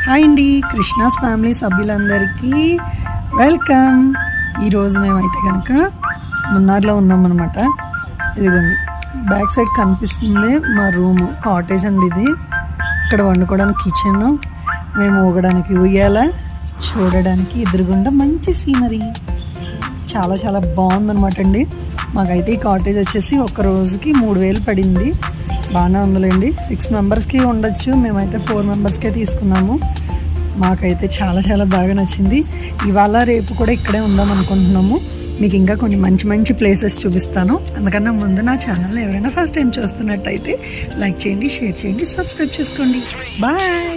Hi అండి, Krishna's family సభ్యులందరికీ welcome. ఈరోజు మేమైతే కనుక మున్నార్లో ఉన్నామన్నమాట. ఇదిగోండి బ్యాక్ సైడ్ కనిపిస్తుంది మా రూమ్, కాటేజ్ అండి ఇది. ఇక్కడ వండుకోవడానికి కిచెన్, మేము ఊగడానికి ఉయ్యాల, చూడడానికి ఎదురుగుండా మంచి సీనరీ, చాలా చాలా బాగుందన్నమాట అండి. మాకైతే ఈ కాటేజ్ వచ్చేసి ఒక రోజుకి 3000 పడింది. బాగానే ఉందిలేండి. 6 మెంబర్స్కి ఉండొచ్చు, మేమైతే 4 మెంబర్స్కే తీసుకున్నాము. మాకైతే చాలా చాలా బాగా నచ్చింది. ఇవాళ రేపు కూడా ఇక్కడే ఉందాం అనుకుంటున్నాము. మీకు ఇంకా కొన్ని మంచి మంచి ప్లేసెస్ చూపిస్తాను. అందుకన్నా ముందు నా ఛానల్ ఎవరైనా ఫస్ట్ టైం చూస్తున్నట్టయితే లైక్ చేయండి, షేర్ చేయండి, సబ్స్క్రైబ్ చేసుకోండి. బాయ్.